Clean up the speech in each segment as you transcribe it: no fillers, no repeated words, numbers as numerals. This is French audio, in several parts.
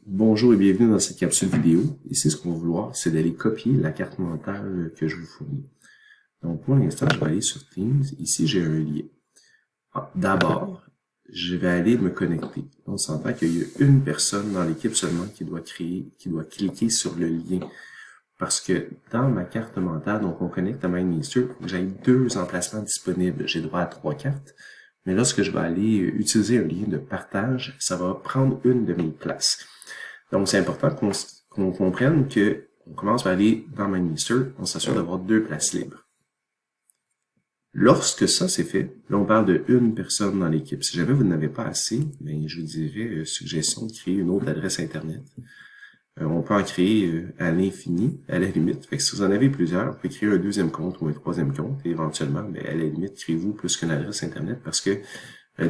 Bonjour et bienvenue dans cette capsule vidéo. Ici, ce qu'on va vouloir, c'est d'aller copier la carte mentale que je vous fournis. Donc, pour l'instant, je vais aller sur Teams. Ici, j'ai un lien. D'abord, je vais aller me connecter. On s'entend qu'il y a une personne dans l'équipe seulement qui doit cliquer sur le lien. Parce que dans ma carte mentale, donc on connecte à MindMeister, j'ai 2 emplacements disponibles. J'ai droit à 3 cartes. Mais lorsque je vais aller utiliser un lien de partage, ça va prendre une de mes places. Donc, c'est important qu'on comprenne que on commence par aller dans MindMeister, on s'assure d'avoir 2 places libres. Lorsque ça c'est fait, là on parle de une personne dans l'équipe. Si jamais vous n'avez pas assez, bien, je vous dirais suggestion de créer une autre adresse Internet. On peut en créer à l'infini, à la limite. Fait que si vous en avez plusieurs, vous pouvez créer un 2e compte ou un 3e compte, et éventuellement, bien, à la limite, créez-vous plus qu'une adresse Internet parce que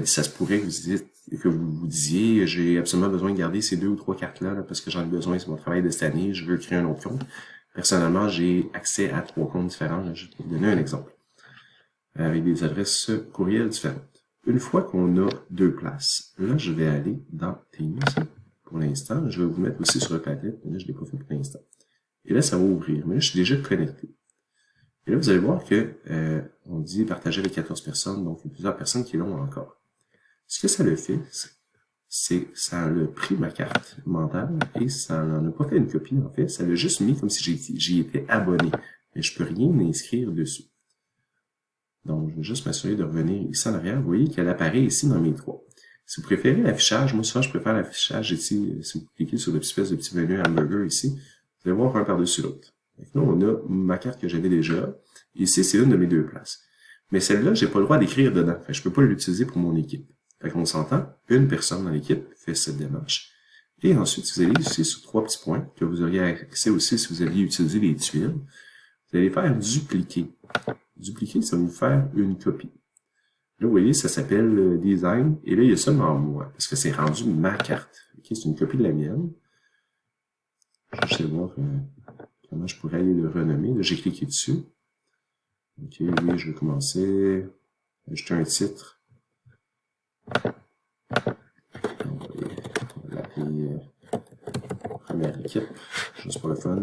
ça se pourrait que vous disiez, j'ai absolument besoin de garder ces 2 ou 3 cartes-là parce que j'en ai besoin, c'est mon travail de cette année, je veux créer un autre compte. Personnellement, j'ai accès à 3 comptes différents. Là, je vais vous donner un exemple. Avec des adresses courriel différentes. Une fois qu'on a 2 places, là, je vais aller dans Teams. Pour l'instant, je vais vous mettre aussi sur le Padlet, mais là, je ne l'ai pas fait pour l'instant. Et là, ça va ouvrir. Mais là, je suis déjà connecté. Et là, vous allez voir que on dit partager avec 14 personnes, donc il y a plusieurs personnes qui l'ont encore. Ce que ça le fait, c'est ça a pris ma carte mentale et ça n'en a pas fait une copie, en fait. Ça l'a juste mis comme si j'y étais abonné. Mais je peux rien inscrire dessus. Donc, je vais juste m'assurer de revenir ici en arrière. Vous voyez qu'elle apparaît ici dans mes 3. Si vous préférez l'affichage, moi souvent je préfère l'affichage ici. Si vous cliquez sur l'espèce de petit menu hamburger ici, vous allez voir un par-dessus l'autre. Là, on a ma carte que j'avais déjà. Ici, c'est une de mes 2 places. Mais celle-là, j'ai pas le droit d'écrire dedans. Fait que je peux pas l'utiliser pour mon équipe. Fait qu'on s'entend, une personne dans l'équipe fait cette démarche. Et ensuite, vous allez ici sur 3 petits points, que vous auriez accès aussi si vous aviez utilisé les tuiles. Vous allez faire dupliquer. Dupliquer, ça va vous faire une copie. Là, vous voyez, ça s'appelle Design. Et là, il y a seulement moi, parce que c'est rendu ma carte. Okay, c'est une copie de la mienne. Je vais voir comment je pourrais aller le renommer. Là, j'ai cliqué dessus. OK, oui, je vais commencer. Ajouter un titre. On va l'appeler première équipe. Juste pour le fun.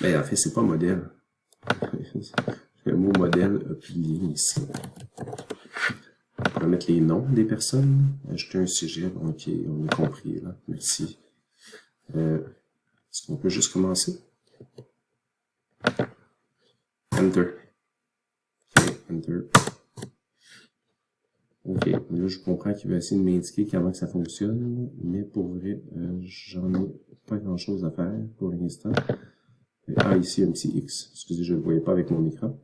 Ben, en fait, c'est pas modèle. Le mot modèle a plié ici. On va mettre les noms des personnes. Ajouter un sujet. OK, on a compris, là. Merci. Est-ce qu'on peut juste commencer? Enter. OK, Enter. OK, là, je comprends qu'il va essayer de m'indiquer comment que ça fonctionne, mais pour vrai, j'en ai pas grand-chose à faire pour l'instant. Ah, ici, un petit X. Excusez, je ne le voyais pas avec mon écran.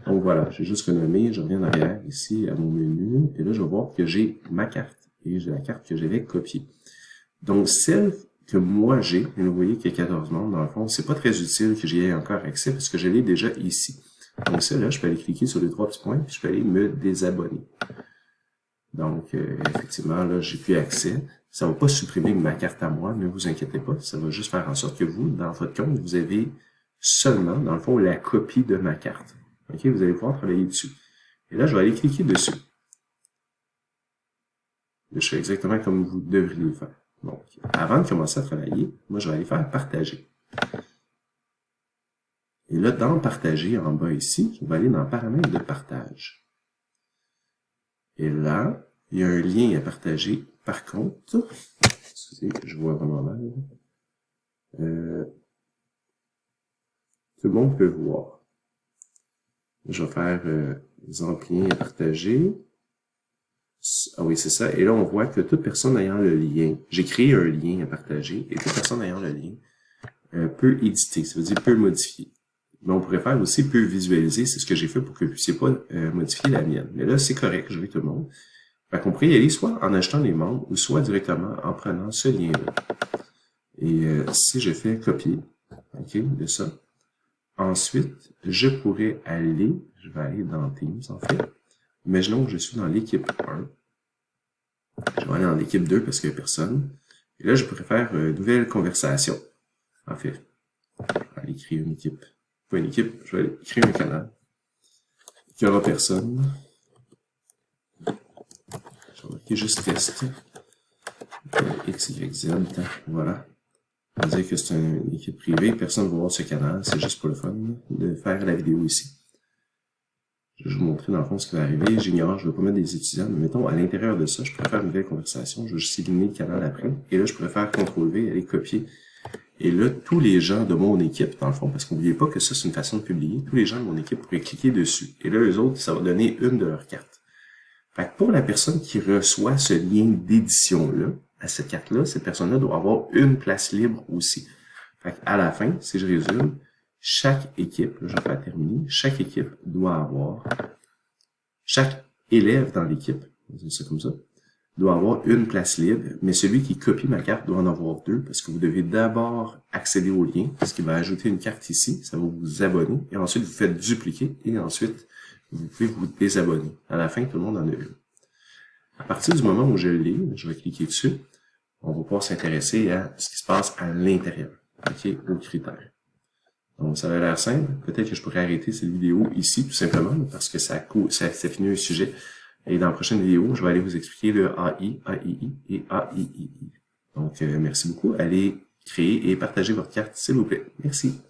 Donc voilà, j'ai juste renommé, je reviens en arrière ici à mon menu, et là je vais voir que j'ai ma carte, et j'ai la carte que j'avais copiée. Donc celle que moi j'ai, et vous voyez qu'il y a 14 membres, dans le fond, c'est pas très utile que j'y ai encore accès, parce que je l'ai déjà ici. Donc celle-là, je peux aller cliquer sur les 3 petits points, puis je peux aller me désabonner. Donc effectivement, là, j'ai plus accès. Ça va pas supprimer ma carte à moi, ne vous inquiétez pas, ça va juste faire en sorte que vous, dans votre compte, vous avez seulement, dans le fond, la copie de ma carte. OK, vous allez pouvoir travailler dessus. Et là, je vais aller cliquer dessus. Là, je fais exactement comme vous devriez le faire. Donc, avant de commencer à travailler, moi, je vais aller faire partager. Et là, dans partager, en bas ici, je vais aller dans paramètres de partage. Et là, il y a un lien à partager. Par contre, excusez, je vois vraiment mal. Tout le monde peut voir. Je vais faire exemple lien à partager. Ah oui, c'est ça. Et là, on voit que toute personne ayant le lien, j'ai créé un lien à partager, et toute personne ayant le lien peut éditer, ça veut dire peut modifier. Mais on pourrait faire aussi peut visualiser, c'est ce que j'ai fait pour que vous puissiez pas modifier la mienne. Mais là, c'est correct, je veux tout le monde. Fait qu'on pourrait y aller soit en achetant les membres, ou soit directement en prenant ce lien-là. Et si je fais copier, OK, de ça, ensuite, je pourrais aller, je vais aller dans Teams en fait. Imaginons que je suis dans l'équipe 1. Je vais aller dans l'équipe 2 parce qu'il n'y a personne. Et là, je pourrais faire nouvelle conversation. En fait, je vais aller créer une équipe. Pas une équipe, je vais aller créer un canal. Il n'y aura personne. Je vais marquer juste test. X, Y, Z, voilà. On va dire que c'est une équipe privée, personne ne va voir ce canal, c'est juste pour le fun de faire la vidéo ici. Je vais vous montrer dans le fond ce qui va arriver. J'ignore, je ne vais pas mettre des étudiants, mais mettons, à l'intérieur de ça, je pourrais faire une nouvelle conversation, je vais juste éliminer le canal après, et là, je pourrais faire CTRL-V, aller copier. Et là, tous les gens de mon équipe, dans le fond, parce qu'oubliez pas que ça, c'est une façon de publier, tous les gens de mon équipe pourraient cliquer dessus. Et là, eux autres, ça va donner une de leurs cartes. Fait que pour la personne qui reçoit ce lien d'édition-là, à cette carte-là, cette personne-là doit avoir une place libre aussi. Fait à la fin, si je résume, chaque équipe, je vais faire terminer, chaque équipe doit avoir, chaque élève dans l'équipe, on va dire ça comme ça, doit avoir une place libre, mais celui qui copie ma carte doit en avoir deux, parce que vous devez d'abord accéder au lien, parce qu'il va ajouter une carte ici, ça va vous abonner, et ensuite vous faites dupliquer, et ensuite vous pouvez vous désabonner. À la fin, tout le monde en a une. À partir du moment où je l'ai, je vais cliquer dessus, on va pouvoir s'intéresser à ce qui se passe à l'intérieur, ok, aux critères. Donc, ça a l'air simple. Peut-être que je pourrais arrêter cette vidéo ici, tout simplement, parce que ça finit un sujet. Et dans la prochaine vidéo, je vais aller vous expliquer le AI, AII et AIII. Donc, merci beaucoup. Allez créer et partager votre carte, s'il vous plaît. Merci.